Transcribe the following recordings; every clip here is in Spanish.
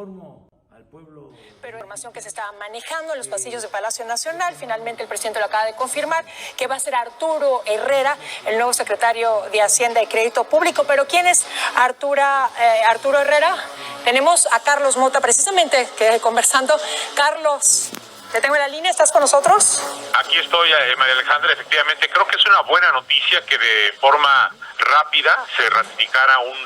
informo al pueblo. Pero información que se estaba manejando en los pasillos de Palacio Nacional, finalmente el presidente lo acaba de confirmar, que va a ser Arturo Herrera, el nuevo secretario de Hacienda y Crédito Público. Pero ¿quién es Arturo Herrera? Tenemos a Carlos Mota, precisamente, que conversando. Carlos, te tengo en la línea, ¿estás con nosotros? Aquí estoy, María Alejandra, efectivamente. Creo que es una buena noticia que de forma rápida se ratificara un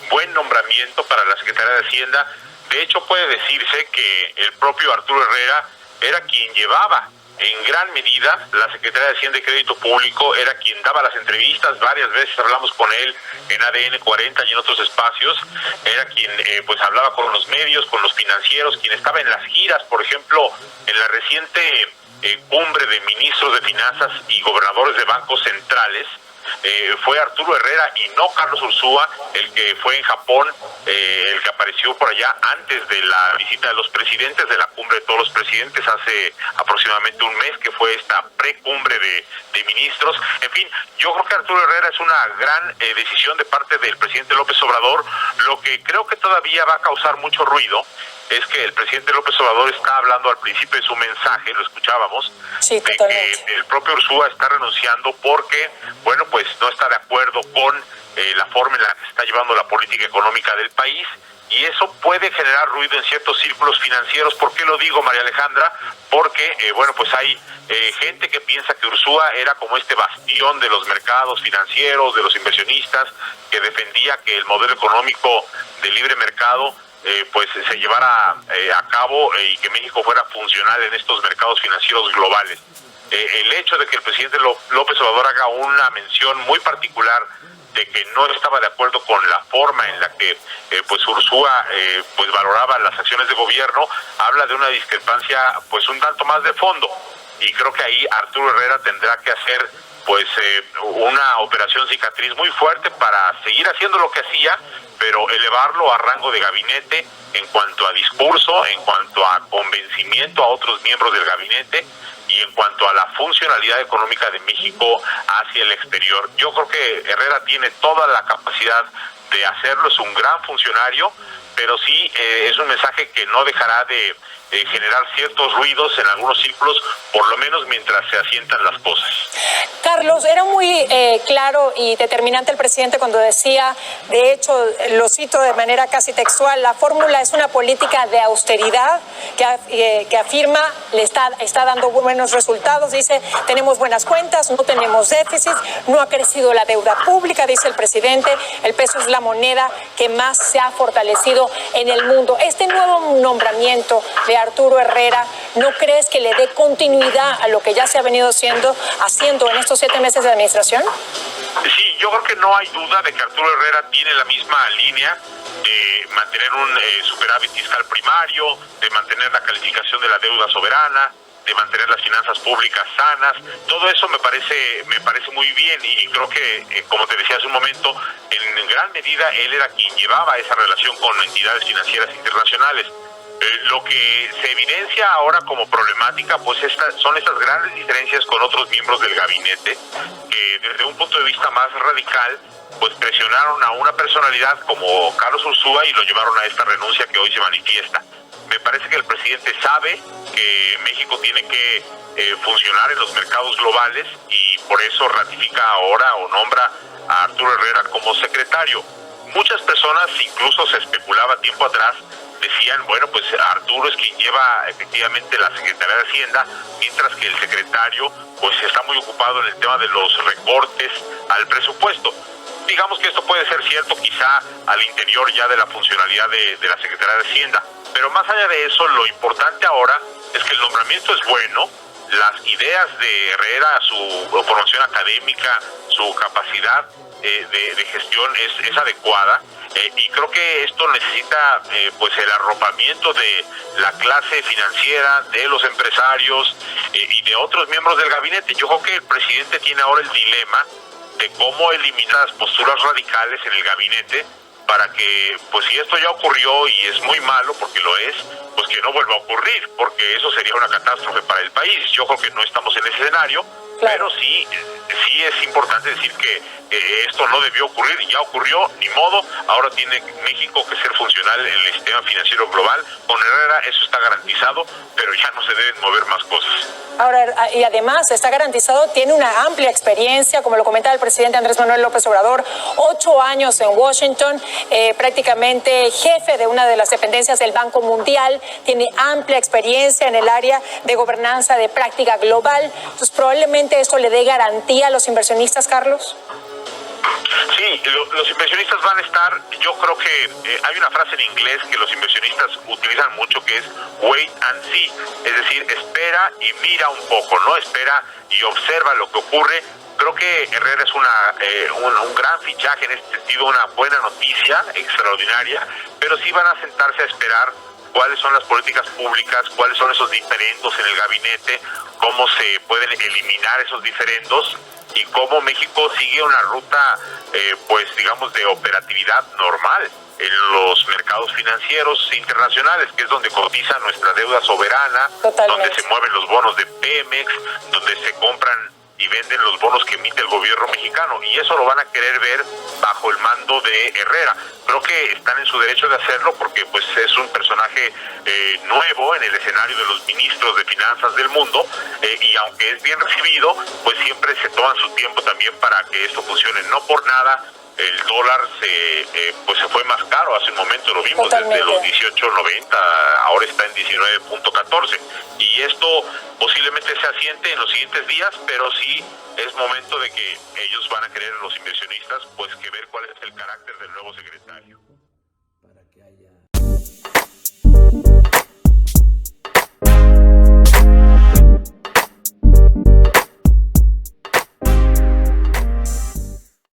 buen nombramiento para la Secretaría de Hacienda. De hecho, puede decirse que el propio Arturo Herrera era quien llevaba en gran medida la Secretaría de Hacienda y Crédito Público, era quien daba las entrevistas, varias veces hablamos con él en ADN 40 y en otros espacios, era quien pues hablaba con los medios, con los financieros, quien estaba en las giras, por ejemplo, en la reciente cumbre de ministros de finanzas y gobernadores de bancos centrales. Fue Arturo Herrera y no Carlos Ursúa el que fue en Japón, el que apareció por allá antes de la visita de los presidentes, de la cumbre de todos los presidentes, hace aproximadamente un mes, que fue esta precumbre de ministros. En fin, yo creo que Arturo Herrera es una gran decisión de parte del presidente López Obrador. Lo que creo que todavía va a causar mucho ruido es que el presidente López Obrador está hablando al principio de su mensaje, lo escuchábamos, sí, de que el propio Ursúa está renunciando porque, bueno, pues no está de acuerdo con la forma en la que se está llevando la política económica del país, y eso puede generar ruido en ciertos círculos financieros. ¿Por qué lo digo, María Alejandra? Porque, bueno, pues hay gente que piensa que Ursúa era como este bastión de los mercados financieros, de los inversionistas, que defendía que el modelo económico de libre mercado pues se llevara a cabo y que México fuera funcional en estos mercados financieros globales. El hecho de que el presidente López Obrador haga una mención muy particular de que no estaba de acuerdo con la forma en la que pues Ursúa pues valoraba las acciones de gobierno, habla de una discrepancia pues un tanto más de fondo, y creo que ahí Arturo Herrera tendrá que hacer pues una operación cicatriz muy fuerte para seguir haciendo lo que hacía, pero elevarlo a rango de gabinete en cuanto a discurso, en cuanto a convencimiento a otros miembros del gabinete y en cuanto a la funcionalidad económica de México hacia el exterior. Yo creo que Herrera tiene toda la capacidad de hacerlo, es un gran funcionario, pero sí es un mensaje que no dejará de generar ciertos ruidos en algunos círculos, por lo menos mientras se asientan las cosas. Carlos, era muy claro y determinante el presidente cuando decía, de hecho, lo cito de manera casi textual, la fórmula es una política de austeridad que afirma le está dando buenos resultados. Dice, tenemos buenas cuentas, no tenemos déficit, no ha crecido la deuda pública, dice el presidente, el peso es la moneda que más se ha fortalecido en el mundo. Este nuevo nombramiento de Arturo Herrera, ¿no crees que le dé continuidad a lo que ya se ha venido haciendo en estos 7 meses de administración? Sí, yo creo que no hay duda de que Arturo Herrera tiene la misma línea de mantener un superávit fiscal primario, de mantener la calificación de la deuda soberana, de mantener las finanzas públicas sanas. Todo eso me parece muy bien, y creo que, como te decía hace un momento, en gran medida él era quien llevaba esa relación con entidades financieras internacionales. Lo que se evidencia ahora como problemática pues son estas grandes diferencias con otros miembros del gabinete, que desde un punto de vista más radical pues presionaron a una personalidad como Carlos Ursúa y lo llevaron a esta renuncia que hoy se manifiesta. Me parece que el presidente sabe que México tiene que funcionar en los mercados globales, y por eso ratifica ahora o nombra a Arturo Herrera como secretario. Muchas personas, incluso se especulaba tiempo atrás, decían, bueno, pues Arturo es quien lleva efectivamente la Secretaría de Hacienda, mientras que el secretario pues está muy ocupado en el tema de los recortes al presupuesto. Digamos que esto puede ser cierto quizá al interior ya de la funcionalidad de la Secretaría de Hacienda, pero más allá de eso, lo importante ahora es que el nombramiento es bueno, las ideas de Herrera, su formación académica, su capacidad de gestión es adecuada, y creo que esto necesita pues el arropamiento de la clase financiera, de los empresarios y de otros miembros del gabinete. Yo creo que el presidente tiene ahora el dilema de cómo eliminar las posturas radicales en el gabinete para que, pues si esto ya ocurrió y es muy malo, porque lo es, pues que no vuelva a ocurrir, porque eso sería una catástrofe para el país. Yo creo que no estamos en ese escenario, Claro. Pero sí es importante decir que esto no debió ocurrir, ya ocurrió, ni modo, ahora tiene México que ser funcional en el sistema financiero global. Con Herrera eso está garantizado, pero ya no se deben mover más cosas. Ahora, y además está garantizado, tiene una amplia experiencia, como lo comentaba el presidente Andrés Manuel López Obrador, 8 años en Washington, prácticamente jefe de una de las dependencias del Banco Mundial, tiene amplia experiencia en el área de gobernanza de práctica global. Entonces, probablemente esto le dé garantía a los inversionistas, Carlos. Sí, los inversionistas van a estar, yo creo que hay una frase en inglés que los inversionistas utilizan mucho que es wait and see, es decir, espera y mira un poco, ¿no? Espera y observa lo que ocurre. Creo que Herrera es un gran fichaje en este sentido, una buena noticia, extraordinaria, pero sí van a sentarse a esperar cuáles son las políticas públicas, cuáles son esos diferendos en el gabinete, cómo se pueden eliminar esos diferendos y cómo México sigue una ruta, pues digamos, de operatividad normal en los mercados financieros internacionales, que es donde cotiza nuestra deuda soberana, Totalmente. donde se mueven los bonos de Pemex, donde se compran y venden los bonos que emite el gobierno mexicano, y eso lo van a querer ver bajo el mando de Herrera. Creo que están en su derecho de hacerlo porque pues es un personaje nuevo en el escenario de los ministros de finanzas del mundo, y aunque es bien recibido, pues siempre se toman su tiempo también para que esto funcione. No por nada el dólar se fue más caro, hace un momento lo vimos. Totalmente. Desde los 18.90, ahora está en 19.14, y esto posiblemente se asiente en los siguientes días, pero sí es momento de que ellos van a querer, los inversionistas, pues que ver cuál es el carácter del nuevo secretario.